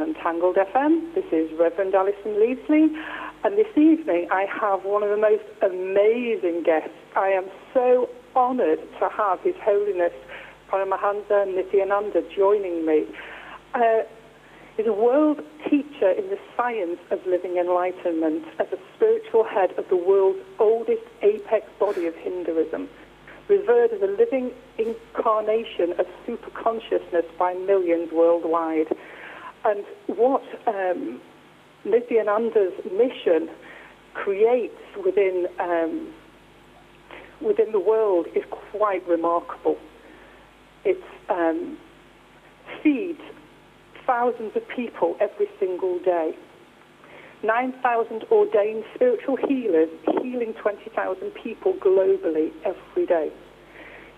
Untangled FM. This is Reverend Alison Leesley, and this evening I have one of the most amazing guests. I am so honoured to have His Holiness Paramahamsa Nithyananda joining me. He's a world teacher in the science of living enlightenment as a spiritual head of the world's oldest apex body of Hinduism, revered as a living incarnation of superconsciousness by millions worldwide. And what Nithyananda's mission creates within the world is quite remarkable. It feeds thousands of people every single day. 9,000 ordained spiritual healers healing 20,000 people globally every day.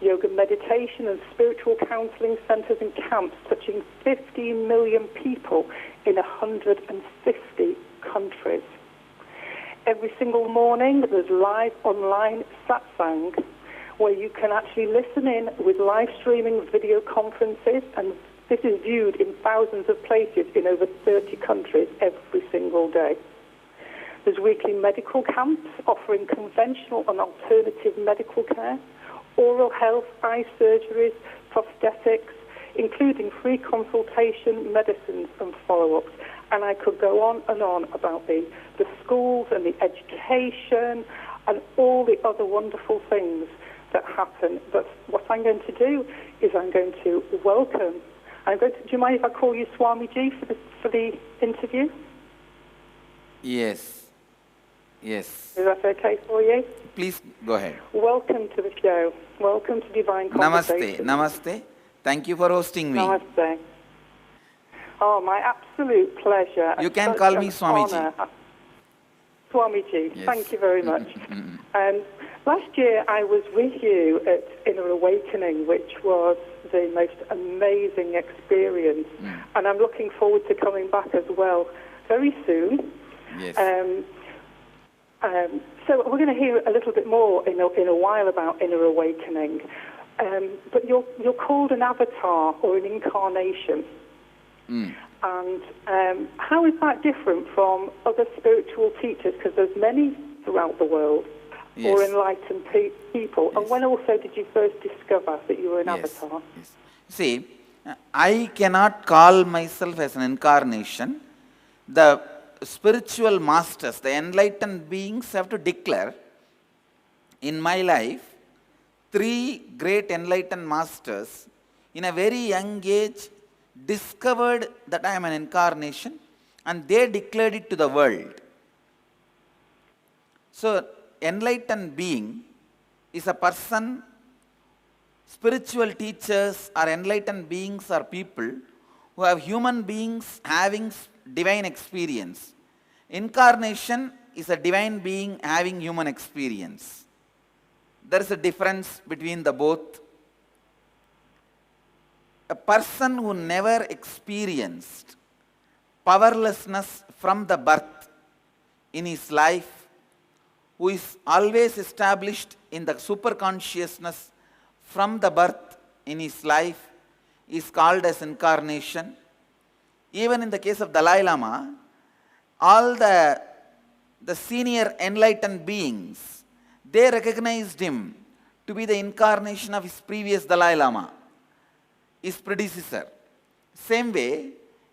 Yoga meditation and spiritual counseling centers and camps touching 15 million people in 150 countries. Every single morning there's live online satsang where you can actually listen in with live streaming video conferences, and this is viewed in thousands of places in over 30 countries every single day. There's weekly medical camps offering conventional and alternative medical care, oral health, eye surgeries, prosthetics, including free consultation, medicines and follow-ups. And I could go on and on about the schools and the education and all the other wonderful things that happen. But what I'm going to do is I'm going to welcome. Do you mind if I call you Swamiji for the interview? Yes. Is that okay for you? Please go ahead. Welcome to the show. Welcome to Divine Conversation. Namaste. Thank you for hosting me. Namaste. Oh, my absolute pleasure. You can call me Swamiji. Swamiji, yes. Thank you very much. Last year I was with you at Inner Awakening, which was the most amazing experience. And I'm looking forward to coming back as well very soon. Yes. So we're going to hear a little bit more in a while about Inner Awakening. But you're called an avatar or an incarnation. And how is that different from other spiritual teachers? Because there's many throughout the world, yes, or enlightened people. Yes. And when also did you first discover that you were an avatar? Yes. See, I cannot call myself as an incarnation. The spiritual masters, the enlightened beings have to declare. In my life, 3 great enlightened masters in a very young age discovered that I am an incarnation, and they declared it to the world. So, enlightened being is a person. Spiritual teachers or enlightened beings are people who have human beings having divine experience. Incarnation is a divine being having human experience. There is a difference between the both. A person who never experienced powerlessness from the birth in his life, who is always established in the superconsciousness from the birth in his life, is called as incarnation. Even in the case of Dalai Lama, all the senior enlightened beings, they recognized him to be the incarnation of his previous Dalai Lama, his predecessor. Same way,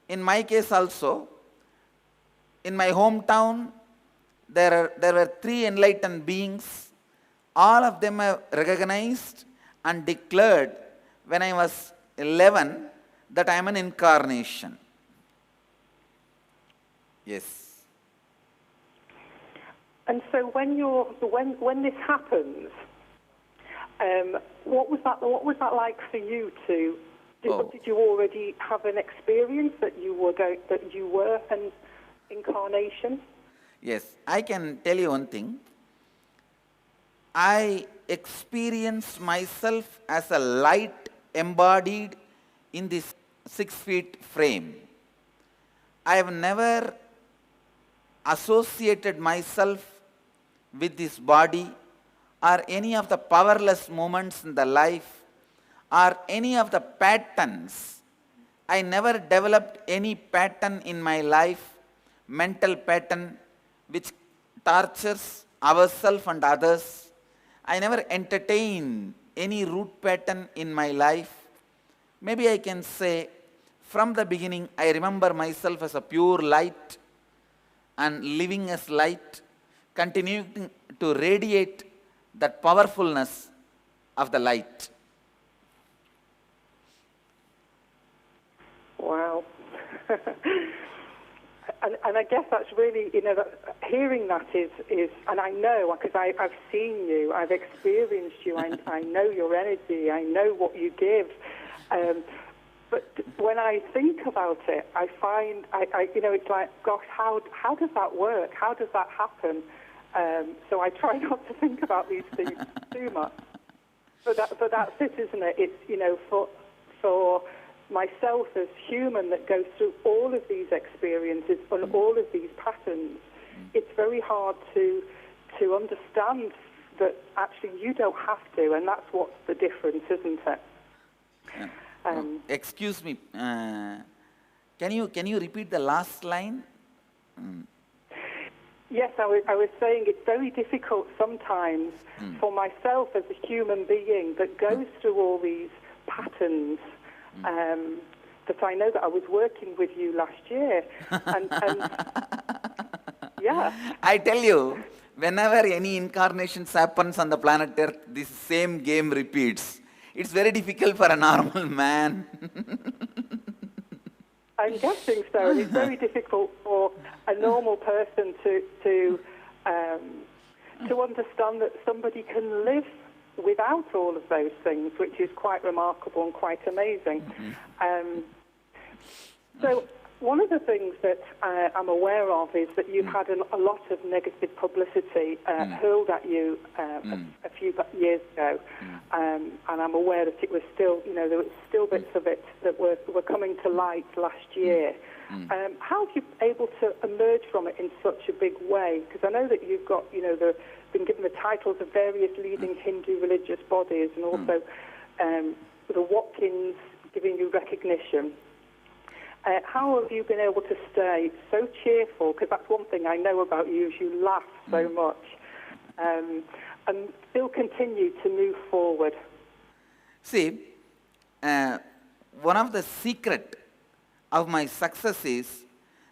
in my case also, in my hometown, there were 3 enlightened beings. All of them are recognized and declared when I was 11 that I am an incarnation. Yes. And so when this happens, what was that like for you to? Did you already have an experience that you were an incarnation? Yes, I can tell you one thing. I experienced myself as a light embodied in this 6-feet frame. I have never associated myself with this body or any of the powerless moments in the life or any of the patterns I never developed any pattern in my life, mental pattern, which tortures ourselves and others. I never entertained any root pattern in my life. Maybe I can say, from the beginning, I remember myself as a pure light and living as light, continuing to radiate that powerfulness of the light. Wow. And I guess that's really, hearing that is, and I know, because I've seen you, I've experienced you, I know your energy, I know what you give. But when I think about it, I find, it's like, gosh, how does that work? How does that happen? So I try not to think about these things too much. But that's it, isn't it? It's, for myself as human that goes through all of these experiences and all of these patterns, it's very hard to understand that actually you don't have to, and that's what's the difference, isn't it? Excuse me, can you repeat the last line? Yes, I was saying it's very difficult sometimes for myself as a human being that goes through all these patterns, that I know that I was working with you last year. And yeah. I tell you, whenever any incarnations happens on the planet Earth, this same game repeats. It's very difficult for a normal man. I'm guessing so. It's very difficult for a normal person to understand that somebody can live without all of those things, which is quite remarkable and quite amazing. So one of the things that I'm aware of is that you've had a lot of negative publicity hurled at you a few years ago, and I'm aware that it was still, there were still bits of it that were coming to light last year. How have you been able to emerge from it in such a big way? Because I know that you've got, been given the titles of various leading Hindu religious bodies, and also the Watkins giving you recognition. How have you been able to stay so cheerful? Because that's one thing I know about you, is you laugh so much, and still continue to move forward. See, one of the secret of my success is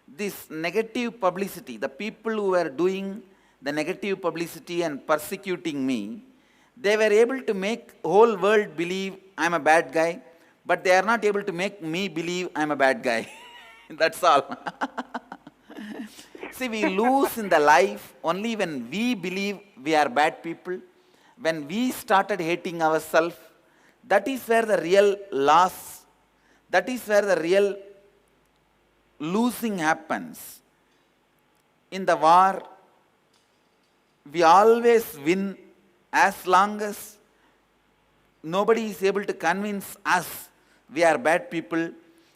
this negative publicity. The people who were doing the negative publicity and persecuting me, they were able to make whole world believe I'm a bad guy, but they are not able to make me believe I'm a bad guy. That's all. See, we lose in the life only when we believe we are bad people. When we started hating ourselves, that is where the real loss, that is where the real losing happens. In the war, we always win as long as nobody is able to convince us we are bad people.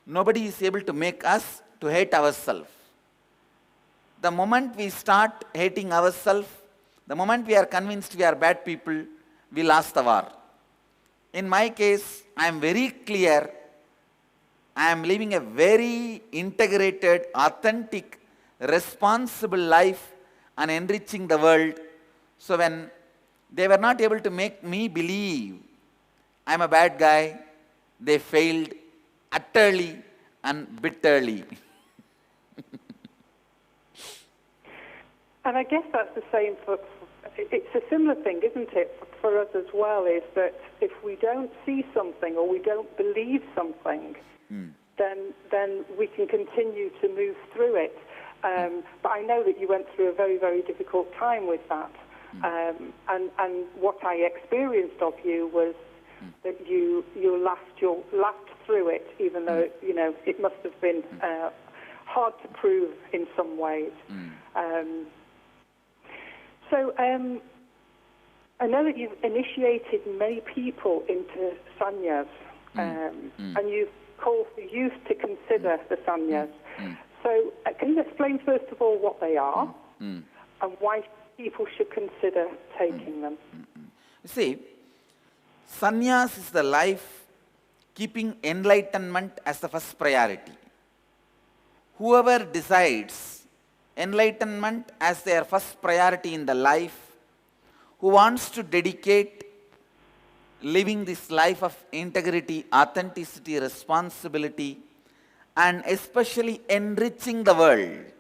Nobody is able to make us to hate ourselves. The moment we start hating ourselves, the moment we are convinced we are bad people, we lost the war. In my case, I am very clear. I am living a very integrated, authentic, responsible life and enriching the world. So when they were not able to make me believe I'm a bad guy, they failed utterly and bitterly. And I guess that's the same it's a similar thing, isn't it, for us as well, is that if we don't see something or we don't believe something, then we can continue to move through it. But I know that you went through a very, very difficult time with that. And what I experienced of you was that you laughed through it, even though it must have been hard to prove in some ways. So I know that you've initiated many people into sannyas, and you've called for youth to consider the sannyas. So can you explain first of all what they are and why people should consider taking them? See, sannyas is the life keeping enlightenment as the first priority. Whoever decides enlightenment as their first priority in the life, who wants to dedicate living this life of integrity, authenticity, responsibility, and especially enriching the world,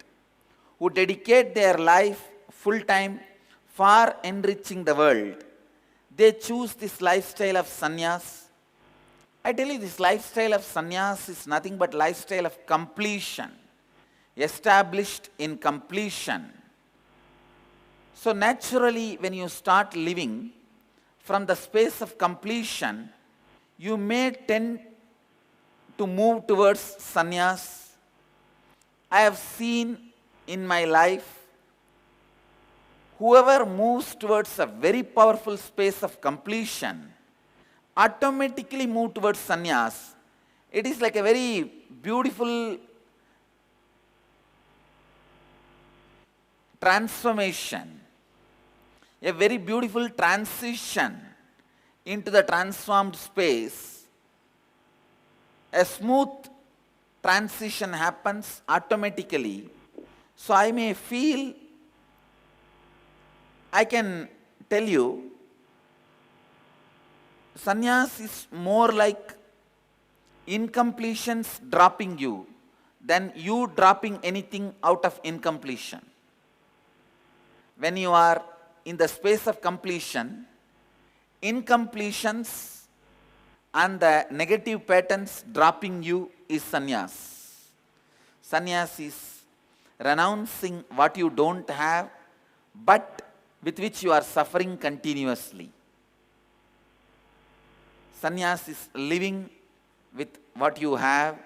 who dedicate their life full time for enriching the world, they choose this lifestyle of sannyas. I tell you, this lifestyle of sannyas is nothing but lifestyle of completion, established in completion. So naturally, when you start living from the space of completion, you may tend to move towards sannyas. I have seen in my life, whoever moves towards a very powerful space of completion automatically move towards sannyas. It is like a very beautiful transformation, a very beautiful transition into the transformed space. A smooth transition happens automatically. So I may feel, I can tell you, sannyas is more like incompletions dropping you than you dropping anything out of incompletion. When you are in the space of completion, incompletions and the negative patterns dropping you is sannyas. Sannyas is renouncing what you don't have, but with which you are suffering continuously. Sannyas is living with what you have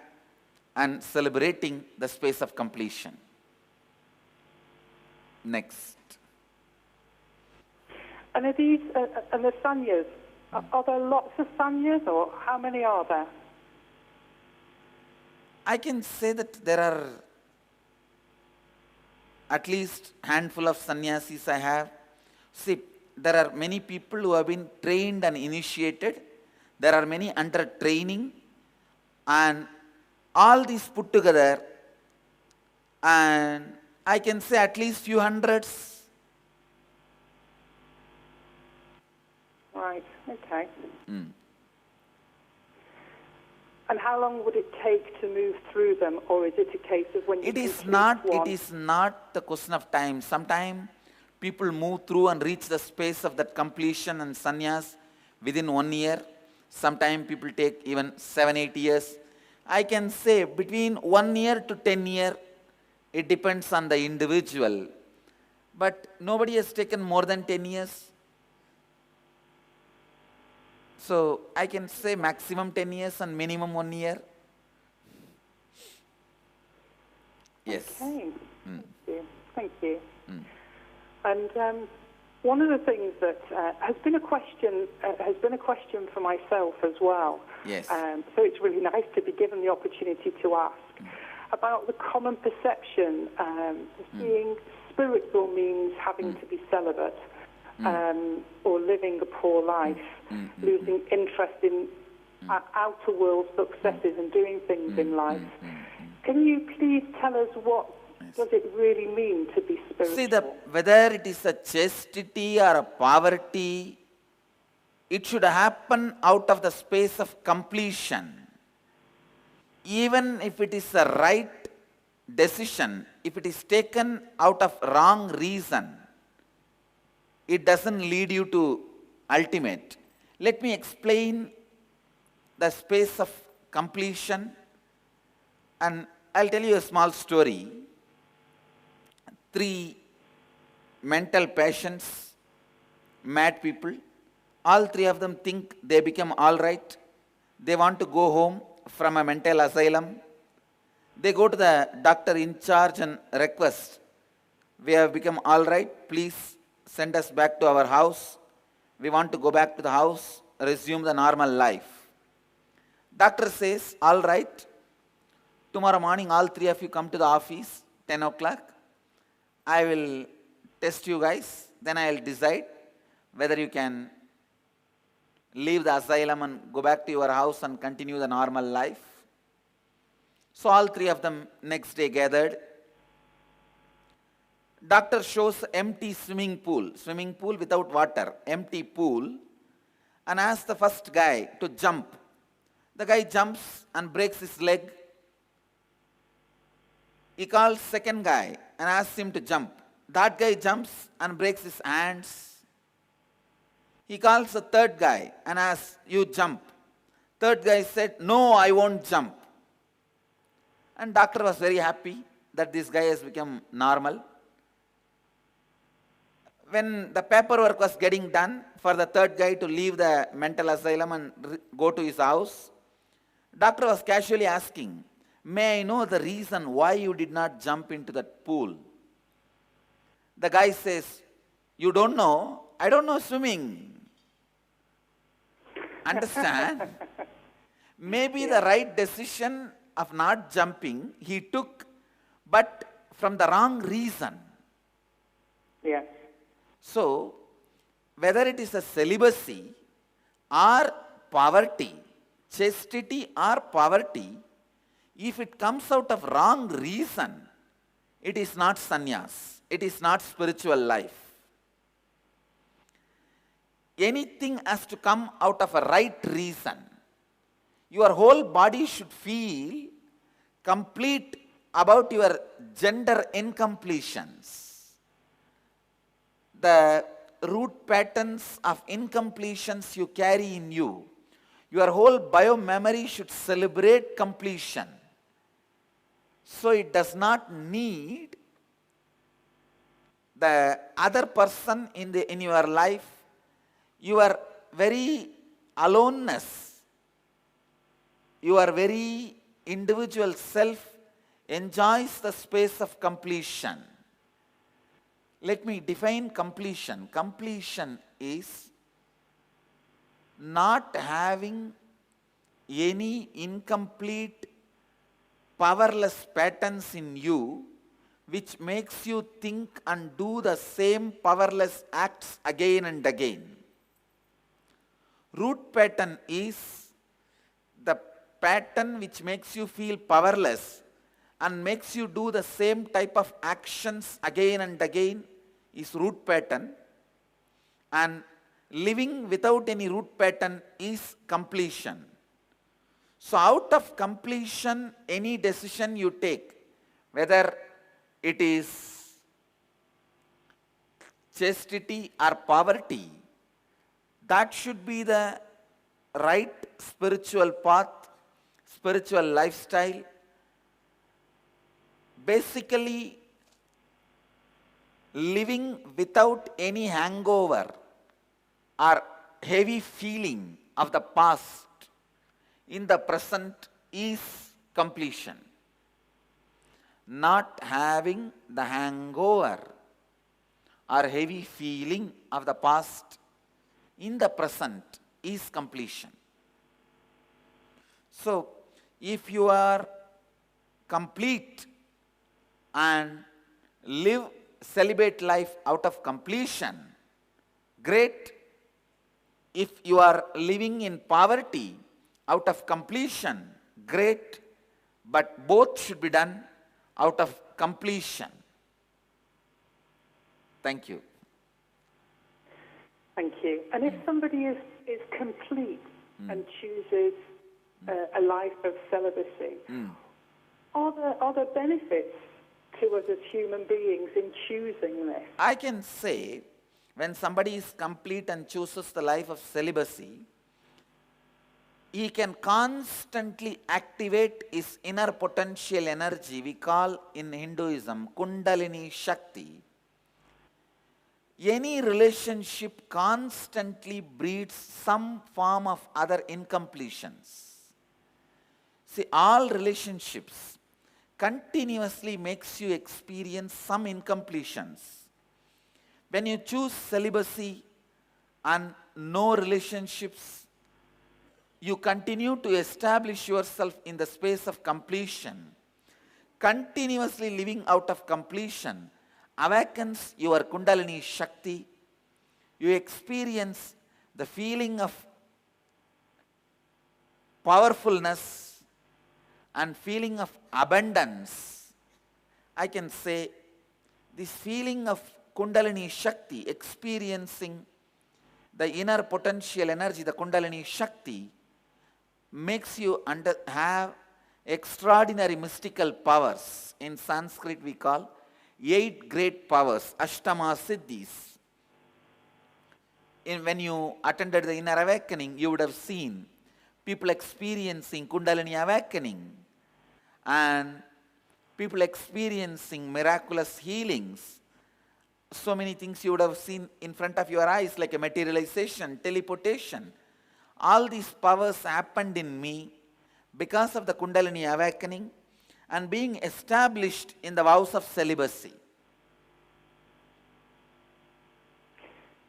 and celebrating the space of completion. Next. And are these, and the sannyas, are there lots of sannyas, or how many are there? I can say that there are at least handful of sannyasis I have. See, there are many people who have been trained and initiated. There are many under training, and all these put together, and I can say at least few hundreds. Right, okay. And how long would it take to move through them, or is it a case of when you It is not the question of time. Sometimes people move through and reach the space of that completion and sannyas within 1 year. Sometimes people take even 7-8 years. I can say between 1 year to 10 years, it depends on the individual. But nobody has taken more than 10 years. So I can say maximum 10 years and minimum 1 year. Yes. Okay. Thank you. And one of the things that has been a question for myself as well. Yes. So it's really nice to be given the opportunity to ask about the common perception. Being spiritual means having to be celibate, or living a poor life, losing interest in outer world successes and doing things in life. Can you please tell us what does it really mean to be spiritual? See, whether it is a chastity or a poverty, it should happen out of the space of completion. Even if it is a right decision, if it is taken out of wrong reason, it doesn't lead you to ultimate. Let me explain the space of completion, and I'll tell you a small story. 3 mental patients, mad people, all 3 of them think they become all right. They want to go home from a mental asylum. They go to the doctor in charge and request, we have become all right, please send us back to our house. We want to go back to the house, resume the normal life. Doctor says, all right, tomorrow morning all 3 of you come to the office, 10 o'clock. I will test you guys, then I will decide whether you can leave the asylum and go back to your house and continue the normal life. So all three of them next day gathered. Doctor shows empty swimming pool without water, empty pool, and asks the first guy to jump. The guy jumps and breaks his leg. He calls second guy and asks him to jump. That guy jumps and breaks his hands. He calls the third guy and asks, you jump. Third guy said, no, I won't jump. And doctor was very happy that this guy has become normal. When the paperwork was getting done for the third guy to leave the mental asylum and go to his house, doctor was casually asking, may I know the reason why you did not jump into that pool? The guy says, you don't know? I don't know swimming. Understand? Maybe the right decision of not jumping he took, but from the wrong reason. Yes. So, whether it is a celibacy or poverty, chastity or poverty, if it comes out of wrong reason, it is not sannyas, it is not spiritual life. Anything has to come out of a right reason. Your whole body should feel complete about your gender incompletions. The root patterns of incompletions you carry in you. Your whole biomemory should celebrate completion. So it does not need the other person in your life. Your very aloneness, your very individual self enjoys the space of completion. Let me define completion. Completion is not having any incomplete, powerless patterns in you which makes you think and do the same powerless acts again and again. Root pattern is the pattern which makes you feel powerless and makes you do the same type of actions again and again is root pattern, and living without any root pattern is completion. So out of completion, any decision you take, whether it is chastity or poverty, that should be the right spiritual path, spiritual lifestyle. Basically, living without any hangover or heavy feeling of the past in the present is completion. Not having the hangover or heavy feeling of the past in the present is completion. So, if you are complete and live celibate life out of completion, great. If you are living in poverty out of completion, great. But both should be done out of completion. Thank you. Thank you. And if somebody is complete and chooses a life of celibacy, are there benefits to us as human beings in choosing this? I can say, when somebody is complete and chooses the life of celibacy, he can constantly activate his inner potential energy. We call in Hinduism Kundalini Shakti. Any relationship constantly breeds some form of other incompletions. See, all relationships continuously makes you experience some incompletions. When you choose celibacy and no relationships, you continue to establish yourself in the space of completion. Continuously living out of completion awakens your Kundalini Shakti. You experience the feeling of powerfulness and feeling of abundance, I can say this feeling of Kundalini Shakti, experiencing the inner potential energy, the Kundalini Shakti, makes you have extraordinary mystical powers. In Sanskrit we call 8 great powers, Ashtama Siddhis. When you attended the inner awakening, you would have seen people experiencing Kundalini awakening and people experiencing miraculous healings. So many things you would have seen in front of your eyes, like a materialization, teleportation. All these powers happened in me because of the Kundalini awakening and being established in the vows of celibacy.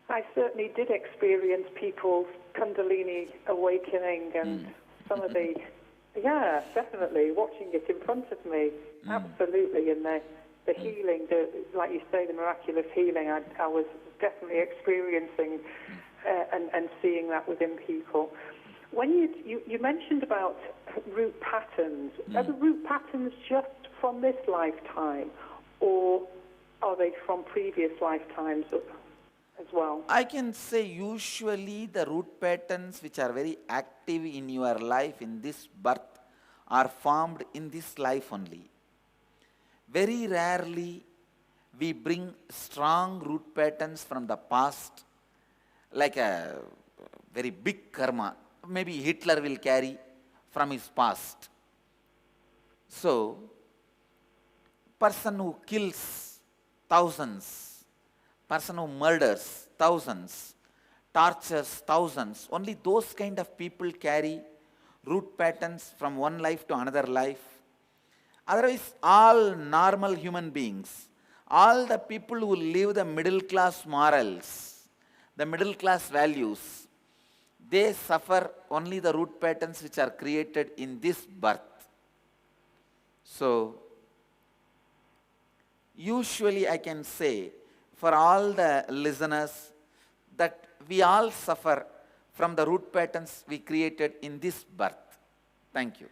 I certainly did experience people's Kundalini awakening and some of the, yeah, definitely, watching it in front of me, absolutely, and the healing, like you say, the miraculous healing, I was definitely experiencing and seeing that within people. When you mentioned about root patterns, are the root patterns just from this lifetime, or are they from previous lifetimes as well? I can say usually the root patterns which are very active in your life in this birth are formed in this life only. Very rarely we bring strong root patterns from the past, like a very big karma. Maybe Hitler will carry from his past. So, person who kills thousands, person who murders thousands, tortures thousands, only those kind of people carry root patterns from one life to another life. Otherwise, all normal human beings, all the people who live the middle class morals, the middle class values, they suffer only the root patterns which are created in this birth. So, usually I can say for all the listeners that we all suffer from the root patterns we created in this birth. Thank you.